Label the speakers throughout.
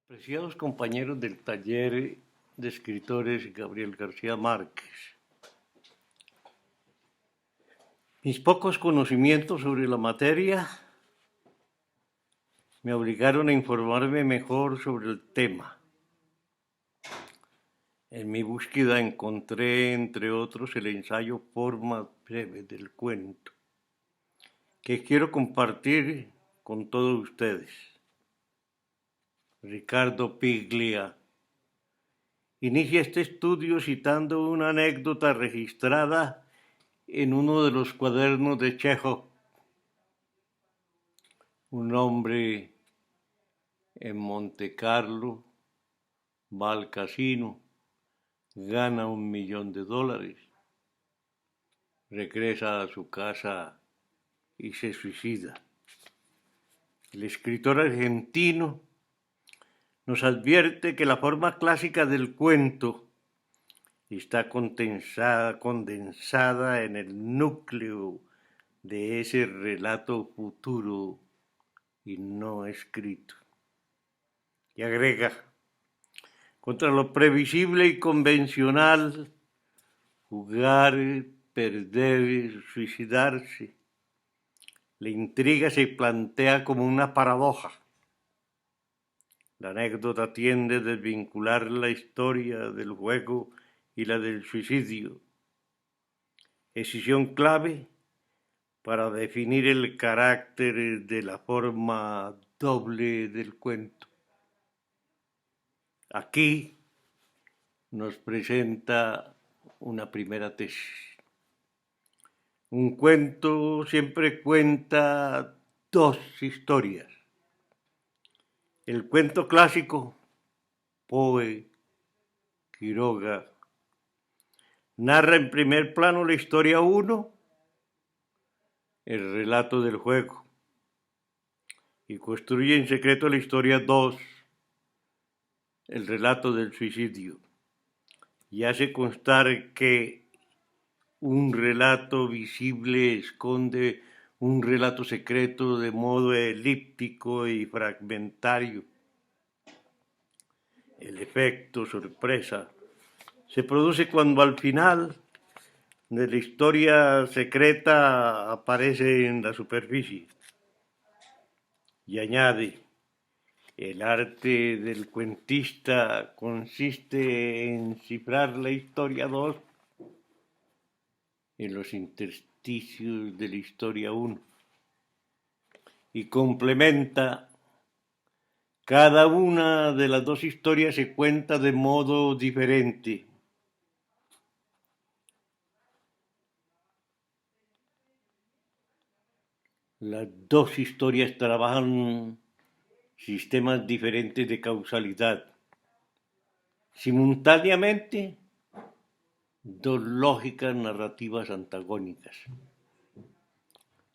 Speaker 1: Apreciados compañeros del taller de escritores Gabriel García Márquez, mis pocos conocimientos sobre la materia me obligaron a informarme mejor sobre el tema. En mi búsqueda encontré, entre otros, el ensayo Forma breve del cuento, que quiero compartir con todos ustedes. Ricardo Piglia inicia este estudio citando una anécdota registrada en uno de los cuadernos de Chekhov. Un hombre en Montecarlo va al casino, gana $1.000.000, regresa a su casa y se suicida. El escritor argentino nos advierte que la forma clásica del cuento está condensada en el núcleo de ese relato futuro y no escrito. Y agrega, contra lo previsible y convencional, jugar, perder, suicidarse. La intriga se plantea como una paradoja. La anécdota tiende a desvincular la historia del juego y la del suicidio. Decisión clave para definir el carácter de la forma doble del cuento. Aquí nos presenta una primera tesis. Un cuento siempre cuenta dos historias. El cuento clásico, Poe, Quiroga, narra en primer plano la historia 1, el relato del juego, y construye en secreto la historia 2, el relato del suicidio, y hace constar que un relato visible esconde un relato secreto de modo elíptico y fragmentario. El efecto sorpresa se produce cuando al final de la historia secreta aparece en la superficie. Y añade, el arte del cuentista consiste en cifrar la historia 2 en los intersticios de la historia 1 y complementa. Cada una de las dos historias se cuenta de modo diferente. Las dos historias trabajan sistemas diferentes de causalidad. Simultáneamente, dos lógicas narrativas antagónicas.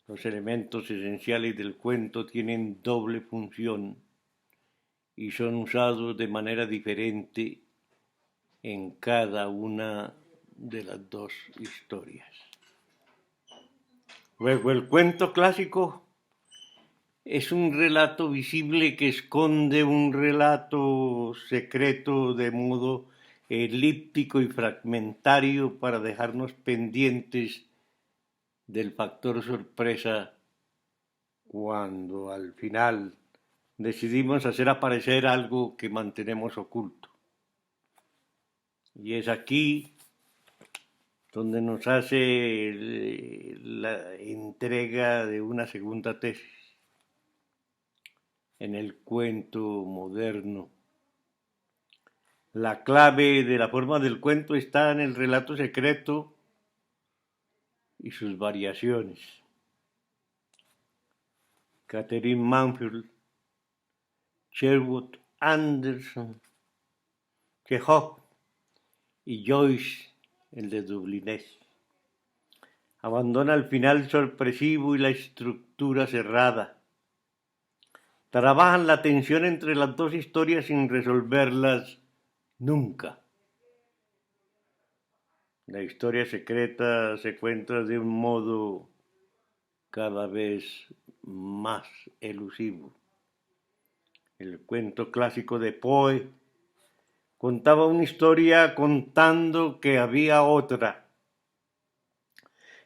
Speaker 1: Los elementos esenciales del cuento tienen doble función y son usados de manera diferente en cada una de las dos historias. Luego, el cuento clásico es un relato visible que esconde un relato secreto de modo elíptico y fragmentario para dejarnos pendientes del factor sorpresa cuando al final decidimos hacer aparecer algo que mantenemos oculto. Y es aquí donde nos hace la entrega de una segunda tesis. En el cuento moderno, la clave de la forma del cuento está en el relato secreto y sus variaciones. Catherine Manfield, Sherwood Anderson, Chekhov y Joyce, el de Dublinés. Abandona el final sorpresivo y la estructura cerrada. Trabajan la tensión entre las dos historias sin resolverlas nunca. La historia secreta se cuenta de un modo cada vez más elusivo. el cuento clásico de Poe, contaba una historia contando que había otra.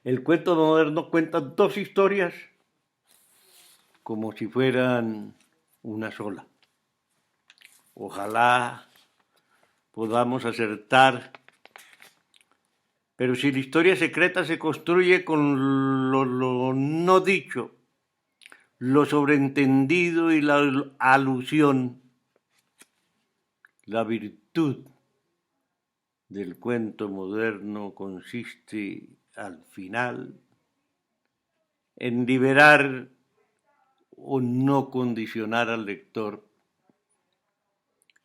Speaker 1: El cuento moderno cuenta dos historias como si fueran una sola. Ojalá podamos acertar, pero si la historia secreta se construye con lo no dicho, lo sobreentendido y la alusión, la virtud del cuento moderno consiste al final en liberar o no condicionar al lector.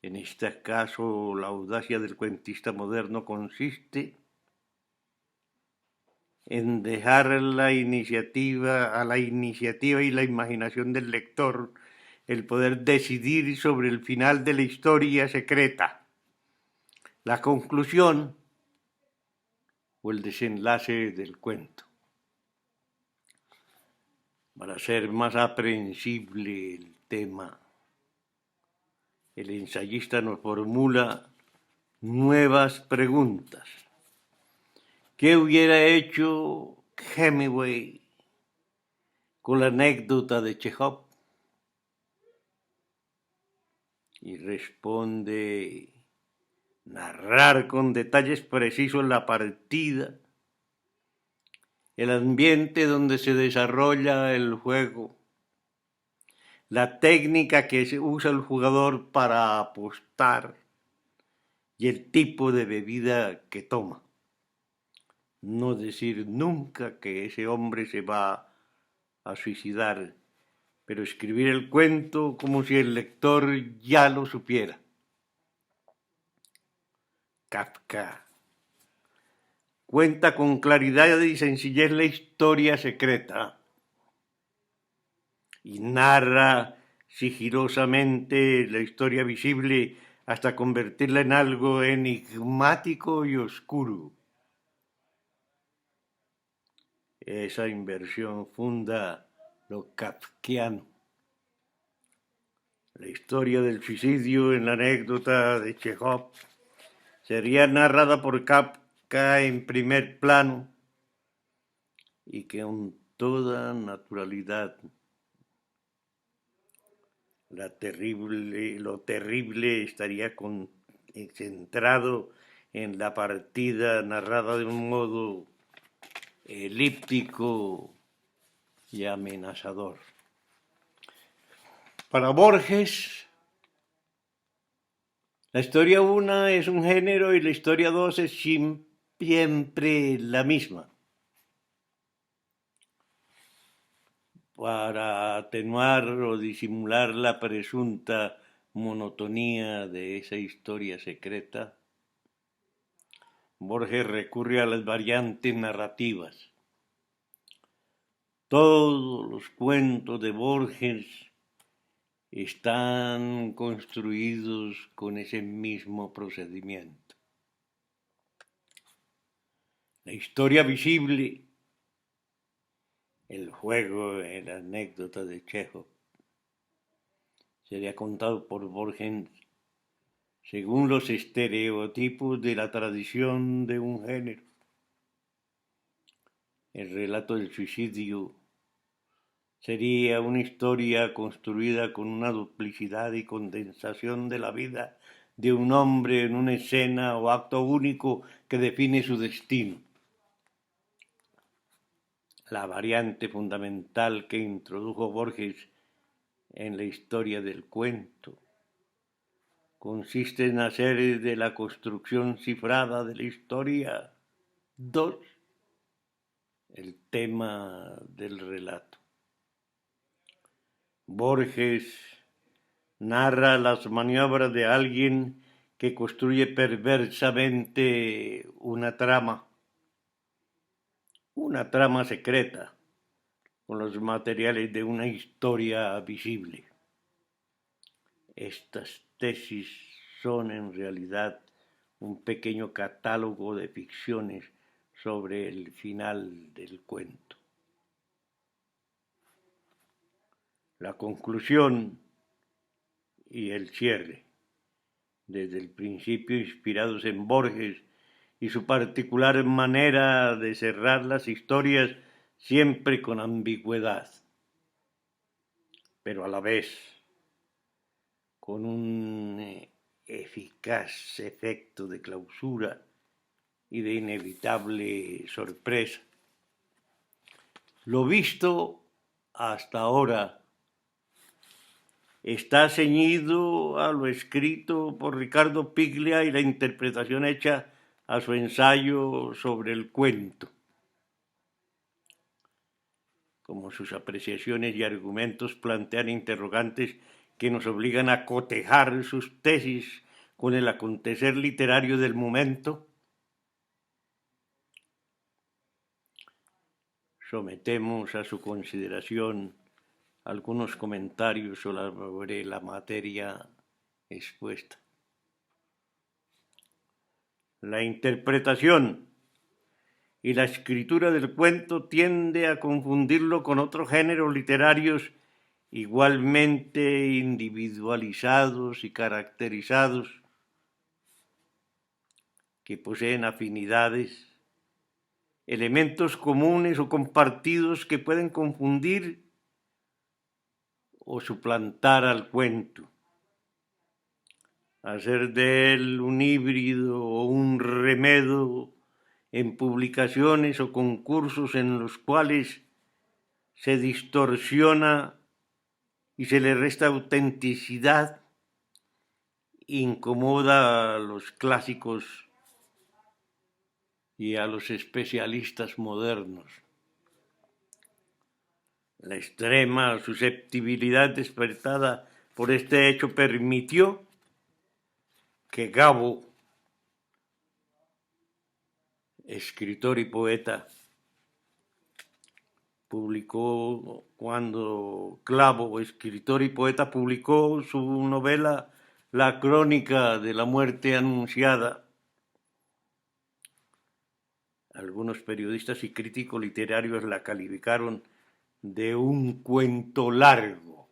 Speaker 1: En este caso, la audacia del cuentista moderno consiste en dejar a la iniciativa y la imaginación del lector el poder decidir sobre el final de la historia secreta, la conclusión o el desenlace del cuento. Para ser más aprehensible el tema, el ensayista nos formula nuevas preguntas. ¿Qué hubiera hecho Hemingway con la anécdota de Chekhov? Y responde: narrar con detalles precisos la partida, el ambiente donde se desarrolla el juego, la técnica que usa el jugador para apostar y el tipo de bebida que toma. No decir nunca que ese hombre se va a suicidar, pero escribir el cuento como si el lector ya lo supiera. Kafka cuenta con claridad y sencillez la historia secreta y narra sigilosamente la historia visible hasta convertirla en algo enigmático y oscuro. Esa inversión funda lo kafkiano. La historia del suicidio en la anécdota de Chekhov sería narrada por Kafka en primer plano y que con toda naturalidad lo terrible estaría centrado en la partida narrada de un modo elíptico y amenazador. Para Borges, la historia 1 es un género y la historia 2 es siempre la misma. Para atenuar o disimular la presunta monotonía de esa historia secreta, Borges recurre a las variantes narrativas. Todos los cuentos de Borges están construidos con ese mismo procedimiento. La historia visible, el juego en la anécdota de Chekhov, sería contado por Borges según los estereotipos de la tradición de un género. El relato del suicidio sería una historia construida con una duplicidad y condensación de la vida de un hombre en una escena o acto único que define su destino. La variante fundamental que introdujo Borges en la historia del cuento consiste en hacer de la construcción cifrada de la historia 2 el tema del relato. Borges narra las maniobras de alguien que construye perversamente una trama secreta con los materiales de una historia visible. Estas tesis son en realidad un pequeño catálogo de ficciones sobre el final del cuento. La conclusión y el cierre, desde el principio inspirados en Borges y su particular manera de cerrar las historias siempre con ambigüedad, pero a la vez con un eficaz efecto de clausura y de inevitable sorpresa. Lo visto hasta ahora está ceñido a lo escrito por Ricardo Piglia y la interpretación hecha a su ensayo sobre el cuento. Como sus apreciaciones y argumentos plantean interrogantes que nos obligan a cotejar sus tesis con el acontecer literario del momento, sometemos a su consideración algunos comentarios sobre la materia expuesta. La interpretación y la escritura del cuento tiende a confundirlo con otros géneros literarios igualmente individualizados y caracterizados, que poseen afinidades, elementos comunes o compartidos que pueden confundir o suplantar al cuento, hacer de él un híbrido o un remedo en publicaciones o concursos en los cuales se distorsiona y se le resta autenticidad, incomoda a los clásicos y a los especialistas modernos. La extrema susceptibilidad despertada por este hecho permitió que Gabo, escritor y poeta, cuando Clavo, escritor y poeta, publicó su novela La crónica de la muerte anunciada, algunos periodistas y críticos literarios la calificaron de un cuento largo.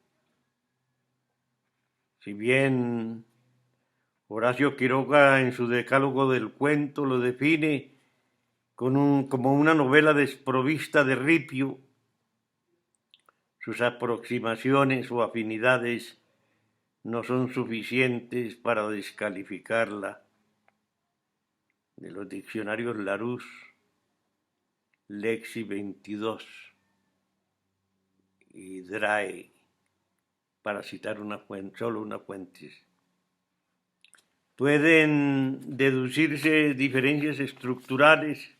Speaker 1: Si bien Horacio Quiroga en su Decálogo del cuento lo define como una novela desprovista de ripio, sus aproximaciones o afinidades no son suficientes para descalificarla de los diccionarios Larousse, Lexi 22 y Drae, para citar solo una fuente. Pueden deducirse diferencias estructurales,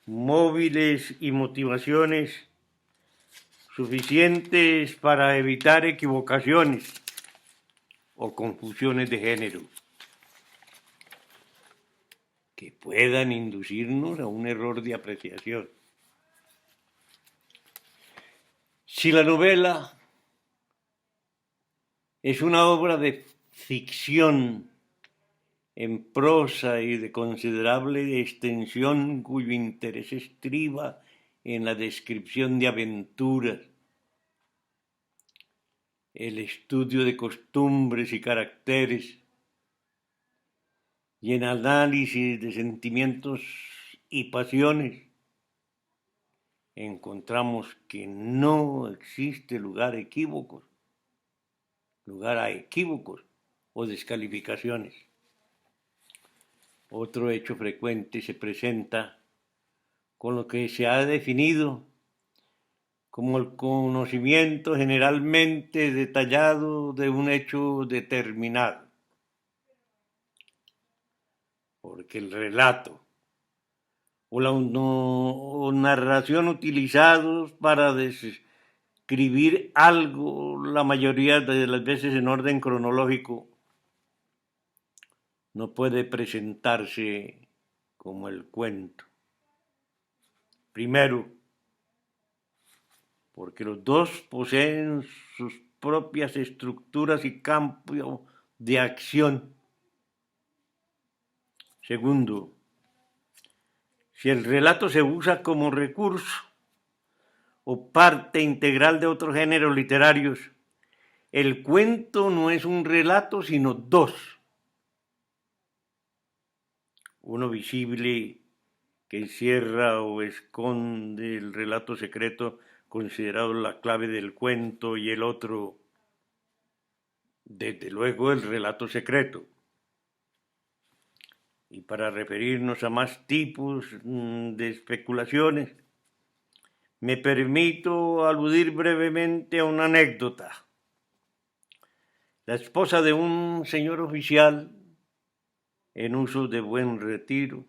Speaker 1: móviles y motivaciones suficientes para evitar equivocaciones o confusiones de género que puedan inducirnos a un error de apreciación. Si la novela es una obra de ficción en prosa y de considerable extensión cuyo interés estriba en la descripción de aventuras, el estudio de costumbres y caracteres y en análisis de sentimientos y pasiones, encontramos que no existe lugar a equívocos o descalificaciones. Otro hecho frecuente se presenta con lo que se ha definido como el conocimiento generalmente detallado de un hecho determinado, porque el relato o la narración utilizados para describir algo, la mayoría de las veces en orden cronológico, no puede presentarse como el cuento. Primero, porque los dos poseen sus propias estructuras y campo de acción. Segundo, si el relato se usa como recurso o parte integral de otros géneros literarios, El cuento no es un relato, sino dos. Uno visible que encierra o esconde el relato secreto considerado la clave del cuento, y el otro, desde luego, el relato secreto. Y para referirnos a más tipos de especulaciones, me permito aludir brevemente a una anécdota. La esposa de un señor oficial en uso de buen retiro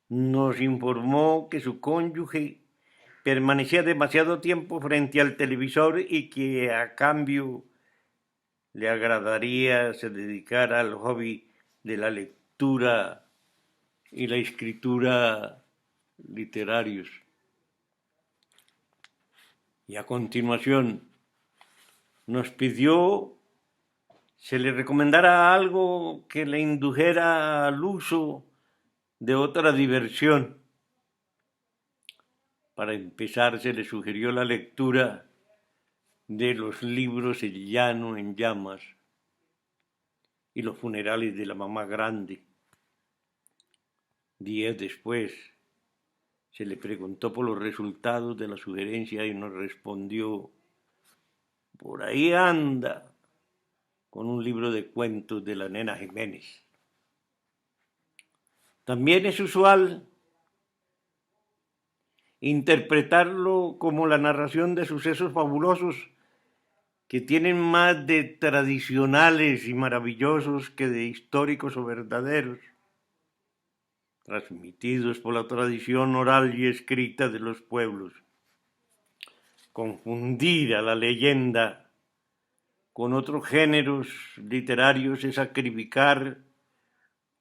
Speaker 1: nos informó que su cónyuge permanecía demasiado tiempo frente al televisor y que a cambio le agradaría se dedicara al hobby de la lectura y la escritura literarios. Y a continuación nos pidió se le recomendara algo que le indujera al uso de otra diversión. Para empezar, se le sugirió la lectura de los libros El llano en llamas y Los funerales de la mamá grande. Días después, se le preguntó por los resultados de la sugerencia y nos respondió: por ahí anda, con un libro de cuentos de la nena Jiménez. También es usual interpretarlo como la narración de sucesos fabulosos que tienen más de tradicionales y maravillosos que de históricos o verdaderos, transmitidos por la tradición oral y escrita de los pueblos. Confundir a la leyenda con otros géneros literarios es sacrificar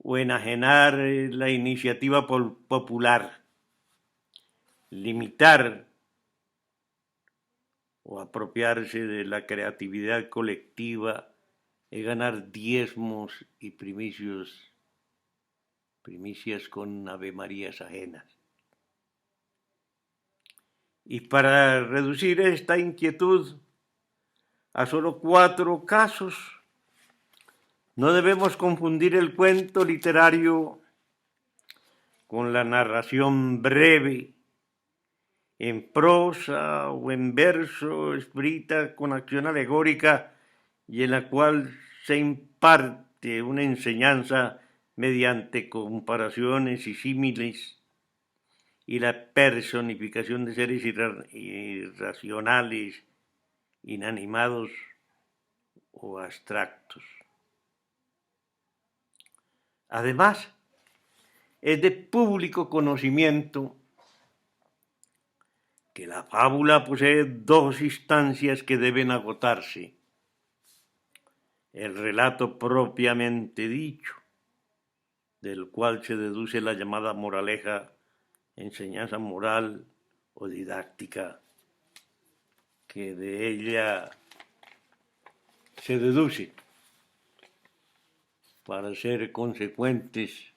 Speaker 1: o enajenar la iniciativa popular, limitar o apropiarse de la creatividad colectiva es ganar diezmos y primicias con avemarías ajenas. Y para reducir esta inquietud a solo 4 casos, no debemos confundir el cuento literario con la narración breve, en prosa o en verso, escrita con acción alegórica y en la cual se imparte una enseñanza mediante comparaciones y símiles y la personificación de seres irracionales, inanimados o abstractos. Además, es de público conocimiento que la fábula posee 2 instancias que deben agotarse: el relato propiamente dicho, del cual se deduce la llamada moraleja, enseñanza moral o didáctica, que de ella se deduce para ser consecuentes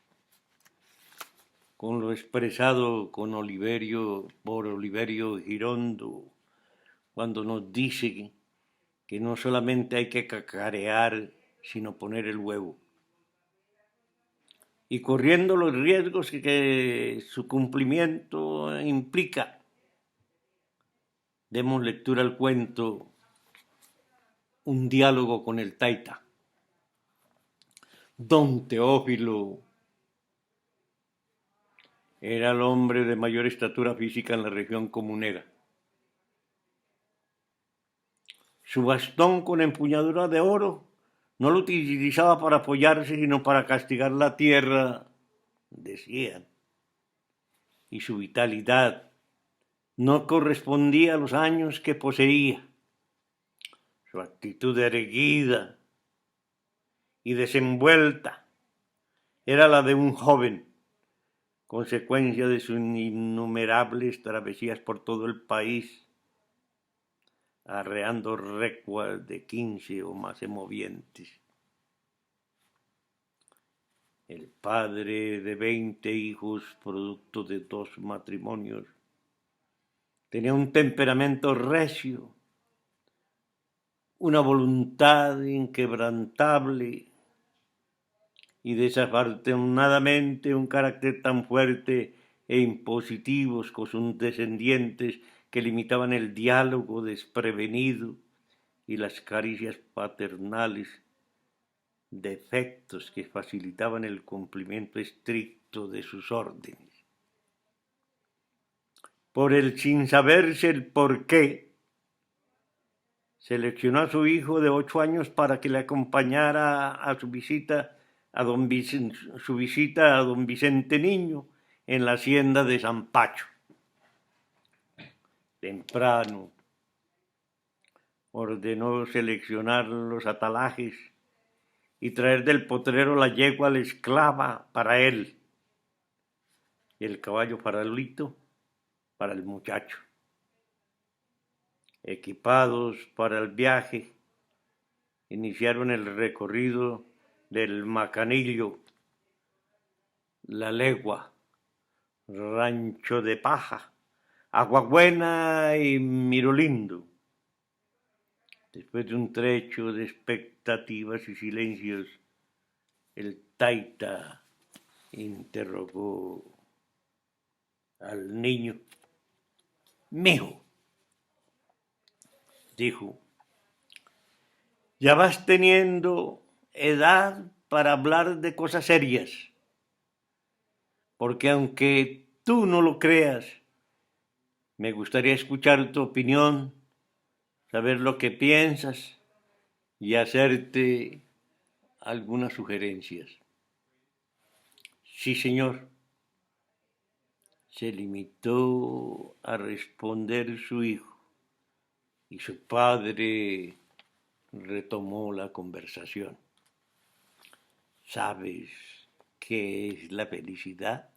Speaker 1: con lo expresado por Oliverio Girondo, cuando nos dice que no solamente hay que cacarear, sino poner el huevo. Y corriendo los riesgos que su cumplimiento implica, demos lectura al cuento Un diálogo con el Taita. Don Teófilo era el hombre de mayor estatura física en la región comunera. Su bastón con empuñadura de oro no lo utilizaba para apoyarse, sino para castigar la tierra, decían. Y su vitalidad no correspondía a los años que poseía. Su actitud erguida y desenvuelta era la de un joven, consecuencia de sus innumerables travesías por todo el país, arreando recuas de 15 o más semovientes. El padre de 20 hijos, producto de 2 matrimonios, tenía un temperamento recio, una voluntad inquebrantable y desafortunadamente un carácter tan fuerte e impositivos con sus descendientes que limitaban el diálogo desprevenido y las caricias paternales, defectos que facilitaban el cumplimiento estricto de sus órdenes. Por el sin saberse el porqué, seleccionó a su hijo de 8 años para que le acompañara a su visita a don Vicente Niño en la hacienda de San Pacho. Temprano ordenó seleccionar los atalajes y traer del potrero la yegua la esclava para él y el caballo farolito para el muchacho. Equipados para el viaje, iniciaron el recorrido del Macanillo, La Legua, Rancho de Paja, Aguabuena y Mirolindo. Después de un trecho de expectativas y silencios, el taita interrogó al niño. Mijo, dijo, ya vas teniendo edad para hablar de cosas serias, porque aunque tú no lo creas, me gustaría escuchar tu opinión, saber lo que piensas y hacerte algunas sugerencias. Sí, señor, se limitó a responder su hijo y su padre retomó la conversación. ¿Sabes qué es la felicidad?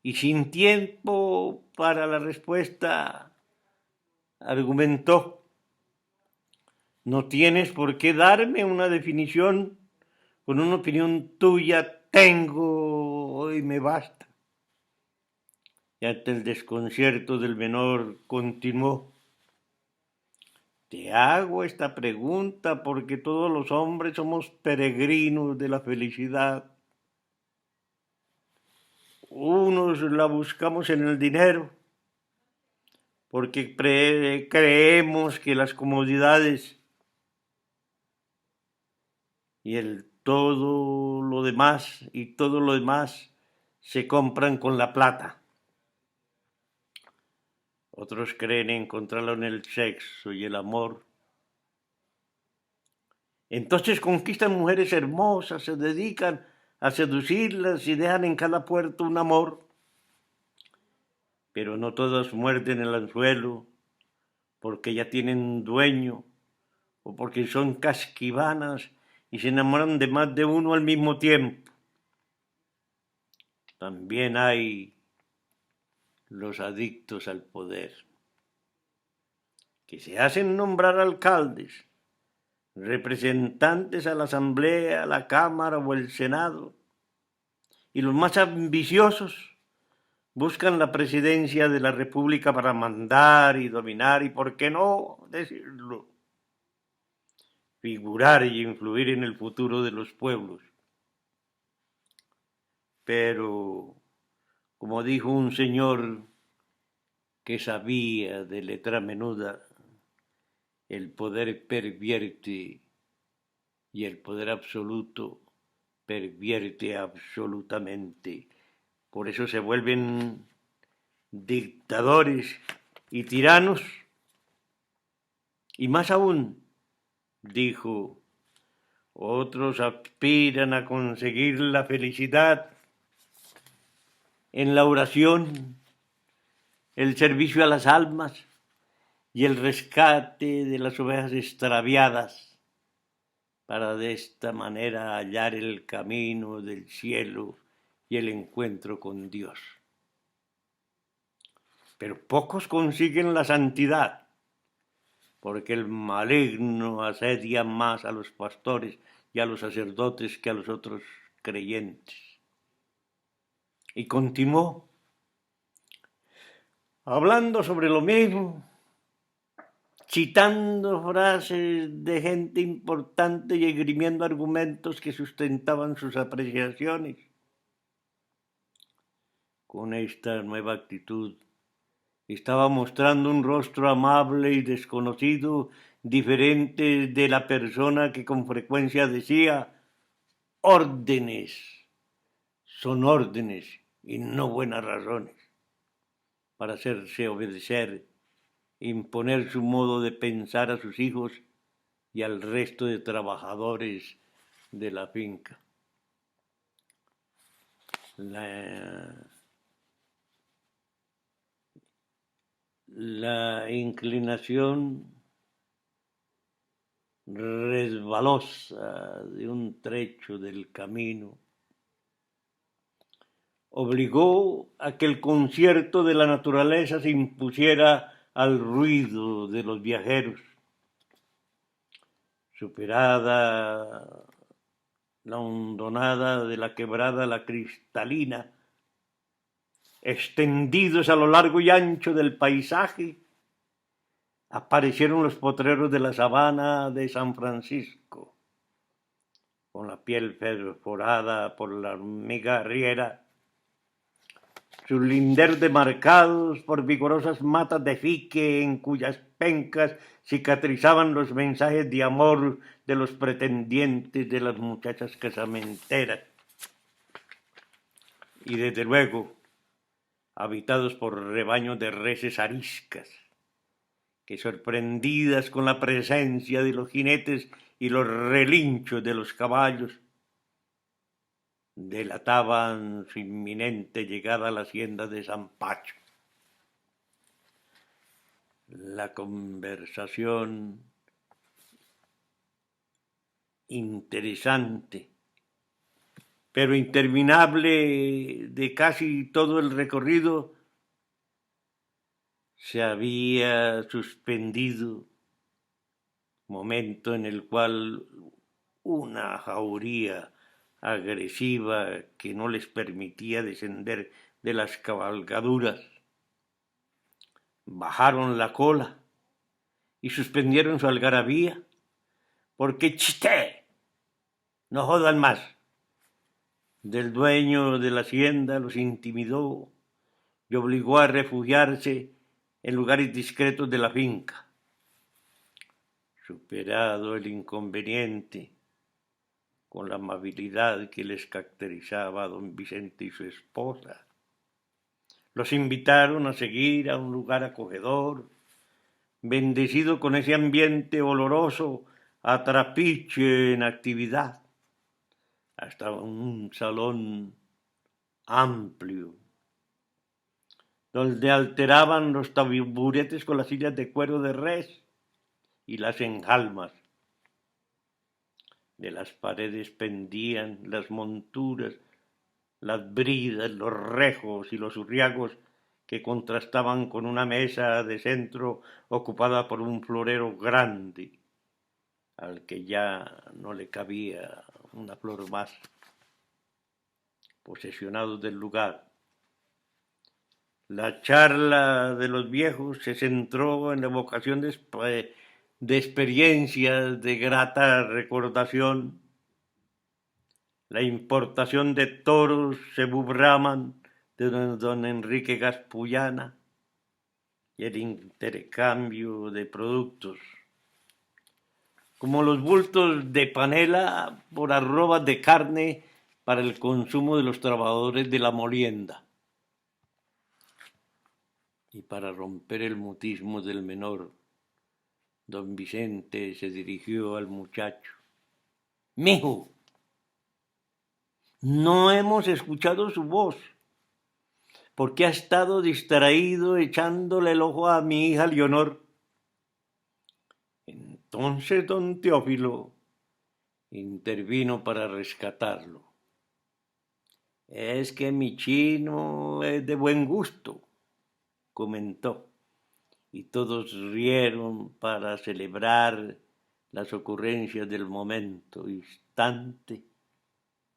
Speaker 1: Y sin tiempo para la respuesta, argumentó, no tienes por qué darme una definición, con una opinión tuya tengo y me basta. Y ante el desconcierto del menor continuó, te hago esta pregunta porque todos los hombres somos peregrinos de la felicidad. Unos la buscamos en el dinero, porque creemos que las comodidades y todo lo demás se compran con la plata. Otros creen encontrarlo en el sexo y el amor. Entonces conquistan mujeres hermosas, se dedican a seducirlas y dejan en cada puerto un amor. Pero no todas muerden el anzuelo porque ya tienen dueño o porque son casquivanas y se enamoran de más de uno al mismo tiempo. También hay los adictos al poder, que se hacen nombrar alcaldes, representantes a la Asamblea, a la Cámara o el Senado, y los más ambiciosos buscan la presidencia de la República para mandar y dominar y, ¿por qué no decirlo?, figurar y influir en el futuro de los pueblos. Pero, como dijo un señor que sabía de letra menuda, el poder pervierte y el poder absoluto pervierte absolutamente. Por eso se vuelven dictadores y tiranos. Y más aún, dijo, otros aspiran a conseguir la felicidad en la oración, el servicio a las almas y el rescate de las ovejas extraviadas, para de esta manera hallar el camino del cielo y el encuentro con Dios. Pero pocos consiguen la santidad, porque el maligno asedia más a los pastores y a los sacerdotes que a los otros creyentes. Y continuó, hablando sobre lo mismo, citando frases de gente importante y esgrimiendo argumentos que sustentaban sus apreciaciones. Con esta nueva actitud, estaba mostrando un rostro amable y desconocido, diferente de la persona que con frecuencia decía: órdenes son órdenes y no buenas razones, para hacerse obedecer, imponer su modo de pensar a sus hijos y al resto de trabajadores de la finca. La inclinación resbalosa de un trecho del camino obligó a que el concierto de la naturaleza se impusiera al ruido de los viajeros. Superada la hondonada de la quebrada La Cristalina, extendidos a lo largo y ancho del paisaje, aparecieron los potreros de la sabana de San Francisco, con la piel perforada por la hormiga arriera, sus linderos demarcados por vigorosas matas de fique en cuyas pencas cicatrizaban los mensajes de amor de los pretendientes de las muchachas casamenteras. Y desde luego, habitados por rebaños de reses ariscas, que sorprendidas con la presencia de los jinetes y los relinchos de los caballos, delataban su inminente llegada a la hacienda de San Pacho. La conversación interesante, pero interminable, de casi todo el recorrido se había suspendido, momento en el cual una jauría agresiva que no les permitía descender de las cabalgaduras bajaron la cola y suspendieron su algarabía, porque ¡chité! No jodan más. Del dueño de la hacienda los intimidó y obligó a refugiarse en lugares discretos de la finca. Superado el inconveniente, con la amabilidad que les caracterizaba a don Vicente y su esposa, los invitaron a seguir a un lugar acogedor, bendecido con ese ambiente oloroso a trapiche en actividad, hasta un salón amplio, donde alteraban los taburetes con las sillas de cuero de res y las enjalmas. De las paredes pendían las monturas, las bridas, los rejos y los urriagos que contrastaban con una mesa de centro ocupada por un florero grande, al que ya no le cabía una flor más. Posesionados del lugar, la charla de los viejos se centró en la evocación de experiencias de grata recordación, la importación de toros Cebu Brahman de don Enrique Gaspullana y el intercambio de productos, como los bultos de panela por arrobas de carne para el consumo de los trabajadores de la molienda. Y para romper el mutismo del menor, don Vicente se dirigió al muchacho. Mijo, no hemos escuchado su voz, porque ha estado distraído echándole el ojo a mi hija Leonor. Entonces don Teófilo intervino para rescatarlo. Es que mi chino es de buen gusto, comentó, y todos rieron para celebrar las ocurrencias del momento, instante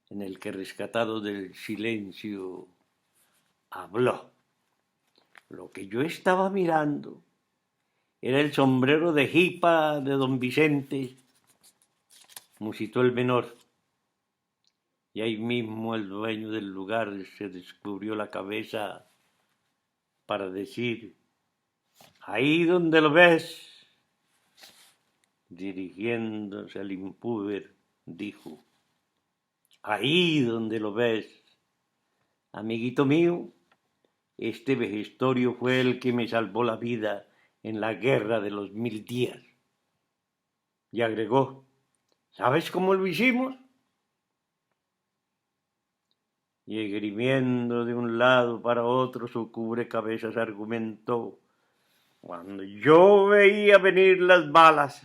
Speaker 1: en el que rescatado del silencio habló. Lo que yo estaba mirando era el sombrero de jipa de don Vicente, musitó el menor. Y ahí mismo el dueño del lugar se descubrió la cabeza para decir: ahí donde lo ves. Dirigiéndose al impúber, dijo: ahí donde lo ves. Amiguito mío, este vejestorio fue el que me salvó la vida en la guerra de los 1000 días. Y agregó: ¿sabes cómo lo hicimos? Y esgrimiendo de un lado para otro su cubrecabezas argumentó: cuando yo veía venir las balas,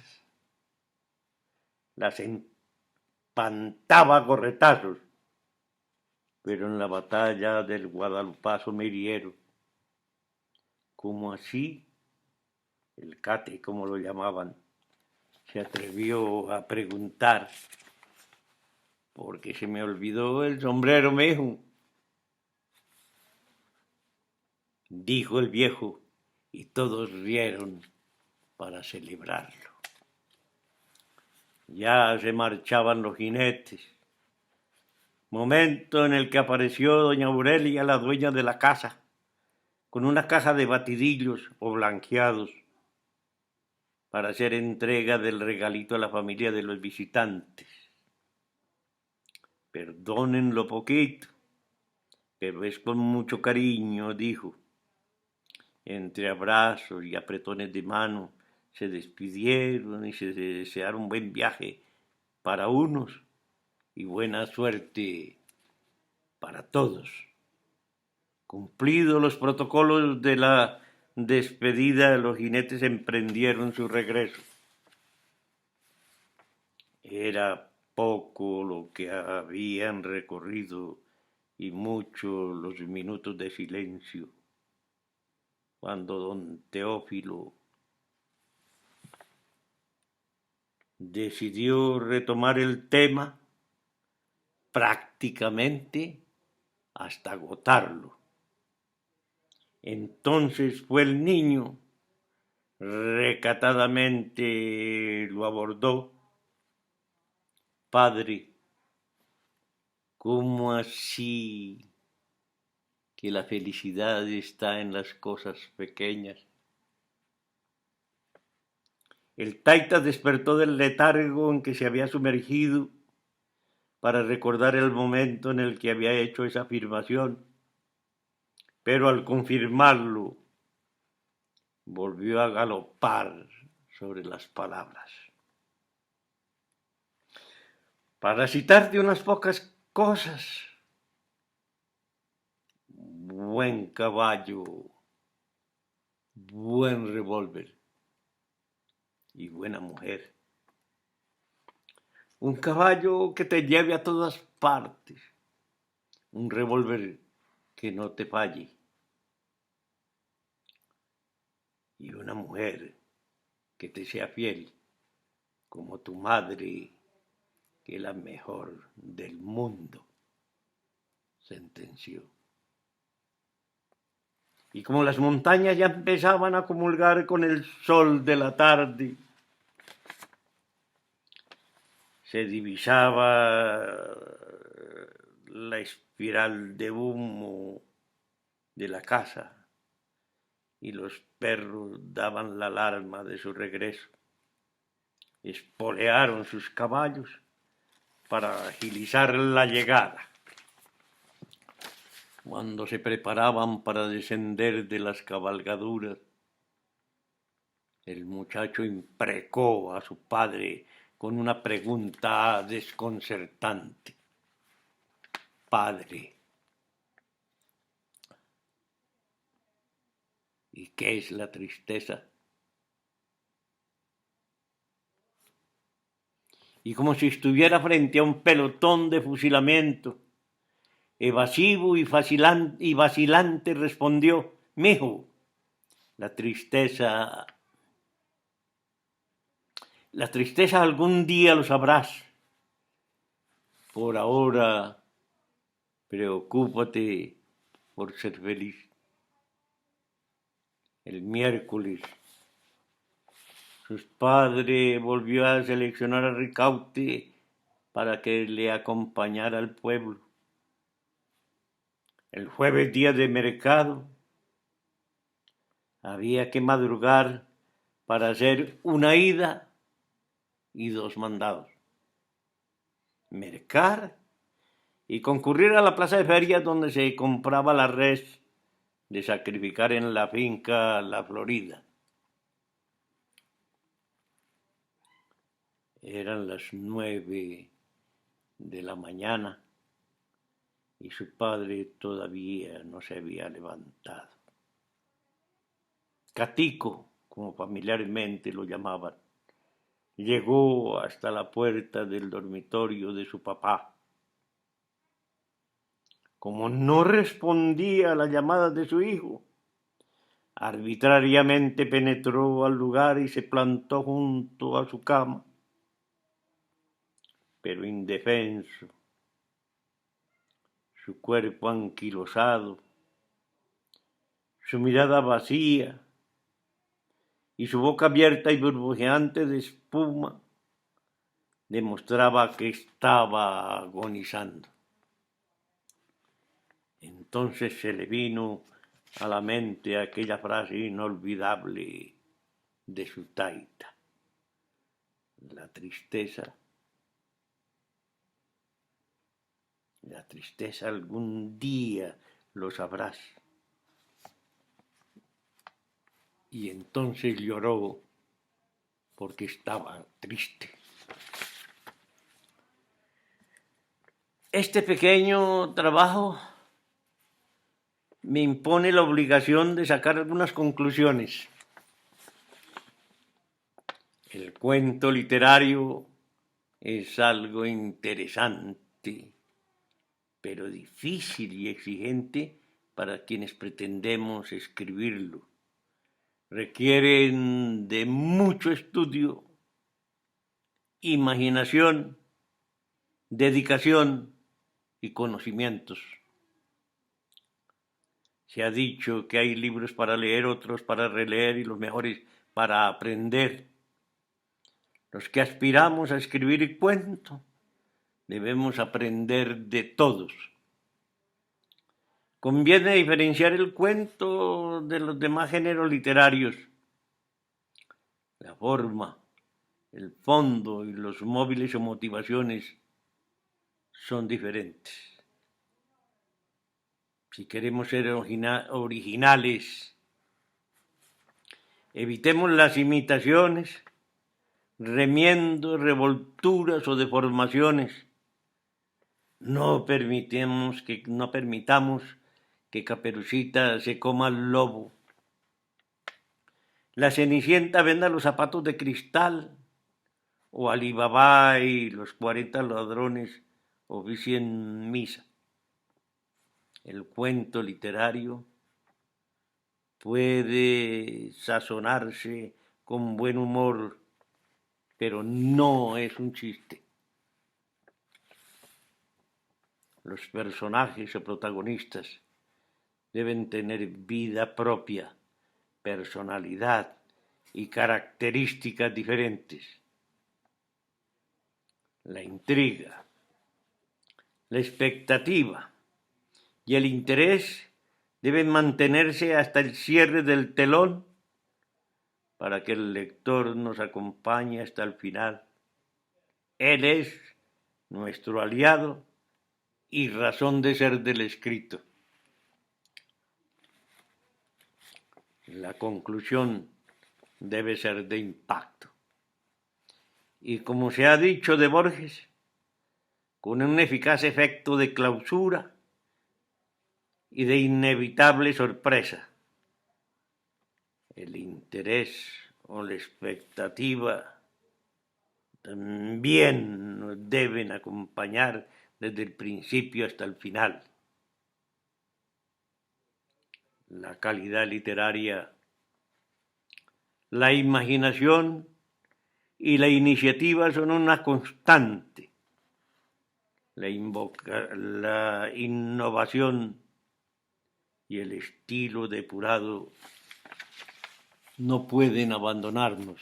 Speaker 1: las espantaba a gorretazos, pero en la batalla del Guadalupazo me hirieron. Como así, el cate, como lo llamaban, se atrevió a preguntar, porque se me olvidó el sombrero, mijo, dijo el viejo, y todos rieron para celebrarlo. Ya se marchaban los jinetes, momento en el que apareció doña Aurelia, la dueña de la casa, con una caja de batidillos o blanqueados para hacer entrega del regalito a la familia de los visitantes. Perdonen lo poquito, pero es con mucho cariño, dijo. Entre abrazos y apretones de mano se despidieron y se desearon buen viaje para unos y buena suerte para todos. Cumplidos los protocolos de la despedida, los jinetes emprendieron su regreso. Era poco lo que habían recorrido y muchos los minutos de silencio, cuando don Teófilo decidió retomar el tema prácticamente hasta agotarlo. Entonces fue el niño, recatadamente lo abordó: padre, ¿cómo así que la felicidad está en las cosas pequeñas? El taita despertó del letargo en que se había sumergido para recordar el momento en el que había hecho esa afirmación, pero al confirmarlo volvió a galopar sobre las palabras. Para citarte unas pocas cosas: buen caballo, buen revólver y buena mujer. Un caballo que te lleve a todas partes, un revólver que no te falle y una mujer que te sea fiel como tu madre, que es la mejor del mundo, sentenció. Y como las montañas ya empezaban a comulgar con el sol de la tarde, se divisaba la espiral de humo de la casa y los perros daban la alarma de su regreso. Espolearon sus caballos para agilizar la llegada. Cuando se preparaban para descender de las cabalgaduras, el muchacho imprecó a su padre con una pregunta desconcertante. Padre, ¿y qué es la tristeza? Y como si estuviera frente a un pelotón de fusilamiento, evasivo y vacilante respondió: mijo, la tristeza algún día lo sabrás. Por ahora, preocúpate por ser feliz. El miércoles, su padre volvió a seleccionar a Ricaute para que le acompañara al pueblo. El jueves, día de mercado, había que madrugar para hacer una ida y 2 mandados. Mercar y concurrir a la plaza de ferias donde se compraba la res de sacrificar en la finca La Florida. Eran las 9 de la mañana y su padre todavía no se había levantado. Catico, como familiarmente lo llamaban, llegó hasta la puerta del dormitorio de su papá. Como no respondía a la llamada de su hijo, arbitrariamente penetró al lugar y se plantó junto a su cama, pero indefenso, su cuerpo anquilosado, su mirada vacía y su boca abierta y burbujeante de espuma demostraba que estaba agonizando. Entonces se le vino a la mente aquella frase inolvidable de su taita: la tristeza algún día lo sabrás. Y entonces lloró porque estaba triste. Este pequeño trabajo me impone la obligación de sacar algunas conclusiones. El cuento literario es algo interesante, pero difícil y exigente para quienes pretendemos escribirlo. Requieren de mucho estudio, imaginación, dedicación y conocimientos. Se ha dicho que hay libros para leer, otros para releer y los mejores para aprender. Los que aspiramos a escribir cuento debemos aprender de todos. Conviene diferenciar el cuento de los demás géneros literarios. La forma, el fondo y los móviles o motivaciones son diferentes. Si queremos ser originales, evitemos las imitaciones, remiendos, revolturas o deformaciones. No permitamos que Caperucita se coma al lobo. La Cenicienta venda los zapatos de cristal, o Alibaba y los 40 ladrones oficien misa. El cuento literario puede sazonarse con buen humor, pero no es un chiste. Los personajes o protagonistas deben tener vida propia, personalidad y características diferentes. La intriga, la expectativa y el interés deben mantenerse hasta el cierre del telón para que el lector nos acompañe hasta el final. Él es nuestro aliado y razón de ser del escrito. La conclusión debe ser de impacto. Y como se ha dicho de Borges, con un eficaz efecto de clausura y de inevitable sorpresa. El interés o la expectativa también nos deben acompañar desde el principio hasta el final. La calidad literaria, la imaginación y la iniciativa son una constante. La innovación y el estilo depurado no pueden abandonarnos.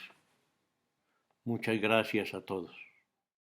Speaker 1: Muchas gracias a todos.